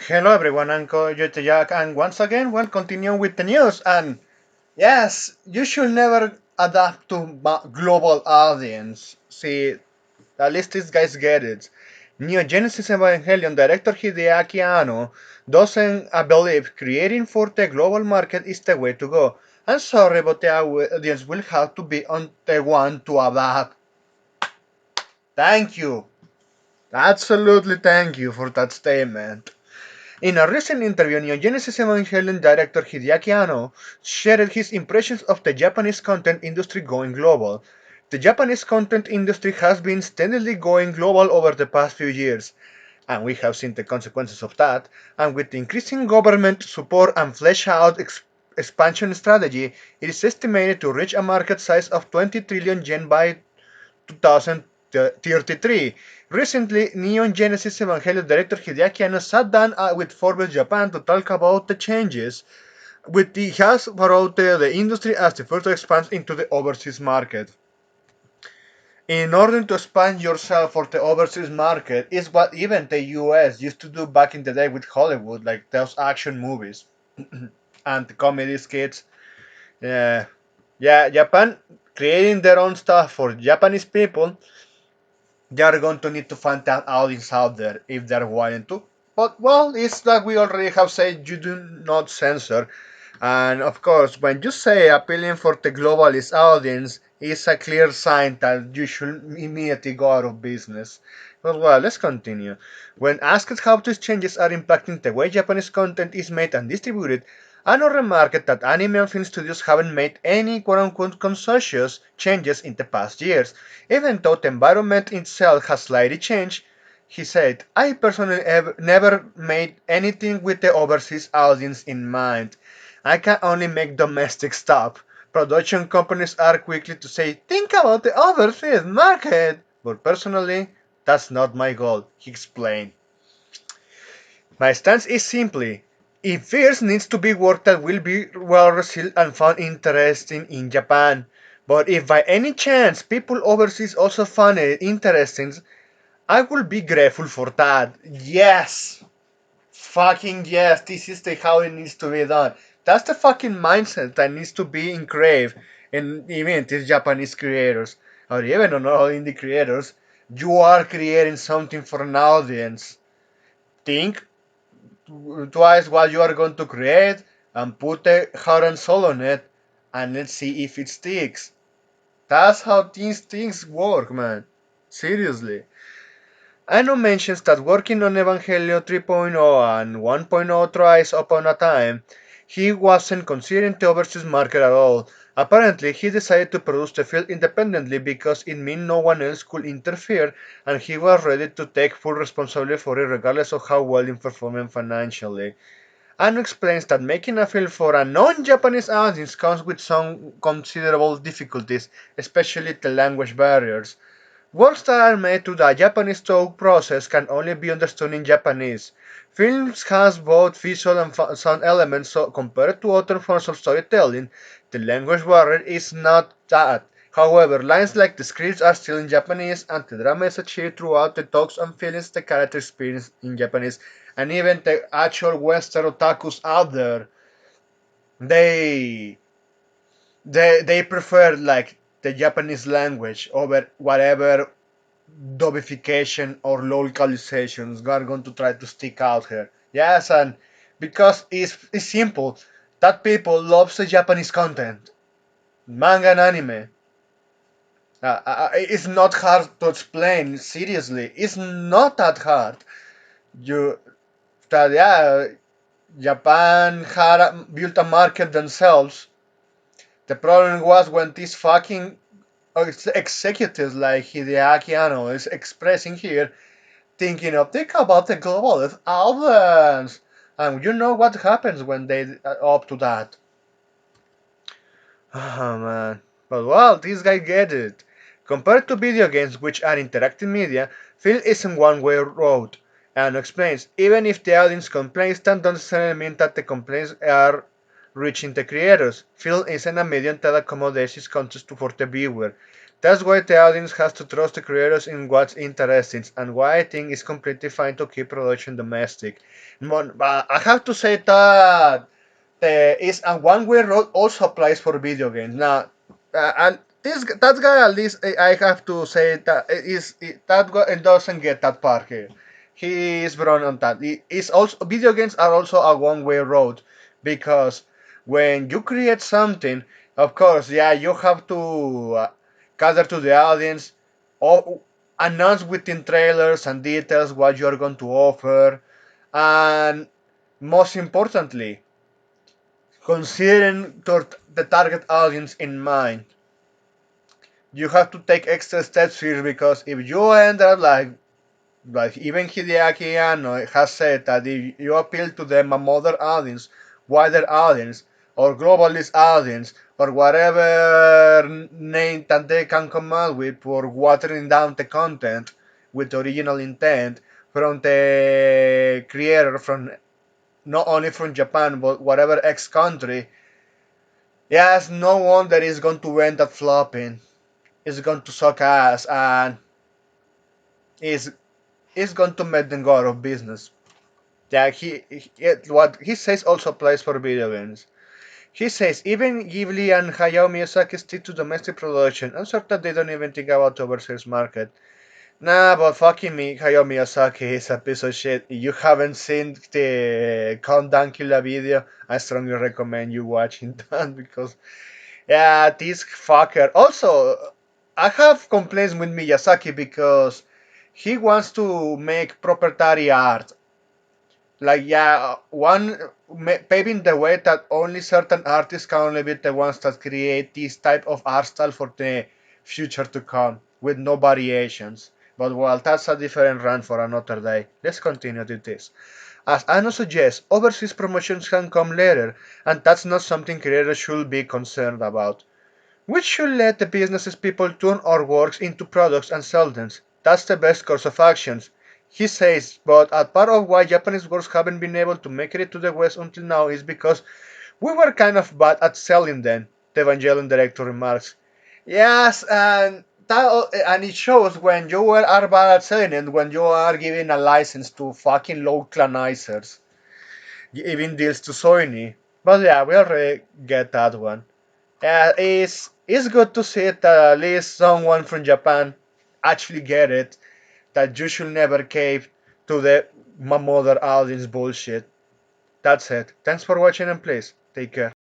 Hello everyone, I'm Jack, and once again we'll continue with the news. And yes, you should never adapt to global audience. See, at least these guys get it. Neo Genesis Evangelion director Hideaki Anno doesn't believe creating for the global market is the way to go. I'm sorry, but the audience will have to be on the one to adapt. Thank you. Absolutely thank you for that statement. In a recent interview, Neo Genesis Evangelion director Hideaki Anno shared his impressions of the Japanese content industry going global. The Japanese content industry has been steadily going global over the past few years, and we have seen the consequences of that, and with increasing government support and fleshed out expansion strategy, it is estimated to reach a market size of 20 trillion yen by 2033. Recently, Neon Genesis Evangelion director Hideaki Anno sat down with Forbes Japan to talk about the changes with the has brought the industry as it further expands into the overseas market. In order to expand yourself for the overseas market is what even the US used to do back in the day with Hollywood, like those action movies and the comedy skits. Uh, yeah, Japan creating their own stuff for Japanese people, they are going to need to find that audience out there if they're willing to. But well, it's like we already have said, you do not censor. And of course, when you say appealing for the globalist audience, it's a clear sign that you should immediately go out of business. But well, let's continue. When asked how these changes are impacting the way Japanese content is made and distributed, Anno remarked that anime and film studios haven't made any quote-unquote conscious changes in the past years. Even though the environment itself has slightly changed, he said, I personally have never made anything with the overseas audience in mind. I can only make domestic stuff. Production companies are quickly to say, think about the overseas market. But personally, that's not my goal, he explained. My stance is simply, if first needs to be work that will be well received and found interesting in Japan. But if by any chance people overseas also find it interesting, I will be grateful for that. Yes! Fucking yes, this is the how it needs to be done. That's the fucking mindset that needs to be engraved in even these Japanese creators, or even on all indie creators. You are creating something for an audience. Think twice what you are going to create and put the heart and soul on it, and let's see if it sticks. That's how these things work, man. Seriously. Anno mentions that working on Evangelion 3.0 and 1.0 tries upon a time, he wasn't considering the overseas market at all. Apparently, he decided to produce the film independently because it meant no one else could interfere, and he was ready to take full responsibility for it regardless of how well it performed financially. Anno explains that making a film for a non-Japanese audience comes with some considerable difficulties, especially the language barriers. Words that are made to the Japanese thought process can only be understood in Japanese. Films has both visual and sound elements, so compared to other forms of storytelling, the language barrier is not that. However, lines like the scripts are still in Japanese, and the drama is achieved throughout the talks and feelings the character experience in Japanese, and even the actual Western otakus out there, they they prefer like the Japanese language over whatever dubification or localizations are going to try to stick out here. Yes, and because it's simple, that people loves the Japanese content, manga and anime. It's not hard to explain. Seriously, it's not that hard. You that yeah, Japan had built a market themselves. The problem was when these fucking executives like Hideaki Anno is expressing here thinking of think about the globalist albums, and you know what happens when they up to that. Oh man, but well, this guy get it. Compared to video games, which are interactive media, film isn't one-way road. And explains, even if the audience complains, that doesn't necessarily mean that the complaints are reaching the creators. Film isn't a medium that accommodates its context for the viewer. That's why the audience has to trust the creators in what's interesting, and why I think it's completely fine to keep production domestic. But I have to say that is a one-way road also applies for video games. Now, and this that guy at least I have to say that that guy doesn't get that part here. He is wrong on that. Is also video games are also a one-way road because when you create something, of course, yeah, you have to cater to the audience, or announce within trailers and details what you are going to offer, and most importantly, considering the target audience in mind, you have to take extra steps here because if you end up like even Hideaki Anno has said that if you appeal to them a mother audience, wider audience, or globalist audience, or whatever name that they can come up with for watering down the content with the original intent from the creator from not only from Japan but whatever ex country. Yes, no wonder it's going to end up flopping. It's going to suck ass and is is going to make them go out of business. Yeah, what he says also applies for video games. He says even Ghibli and Hayao Miyazaki stick to domestic production and certain they don't even think about overseas market. Nah, but fucking me, Hayao Miyazaki is a piece of shit. If you haven't seen the Count Dankula video, I strongly recommend you watching that because yeah, this fucker. Also, I have complaints with Miyazaki because he wants to make proprietary art. Like, yeah, paving the way that only certain artists can only be the ones that create this type of art style for the future to come, with no variations. But well, that's a different run for another day. Let's continue with this. As Anno suggests, overseas promotions can come later, and that's not something creators should be concerned about. We should let the businesses people turn our works into products and sell them. That's the best course of actions. He says, but a part of why Japanese works haven't been able to make it to the West until now is because we were kind of bad at selling them, the Evangelion director remarks. Yes, and it shows when you are bad at selling it, when you are giving a license to fucking localizers, giving deals to Sony. But yeah, we already get that one. It's good to see that at least someone from Japan actually get it that you should never cave to the my mother audience bullshit. That's it. Thanks for watching and please take care.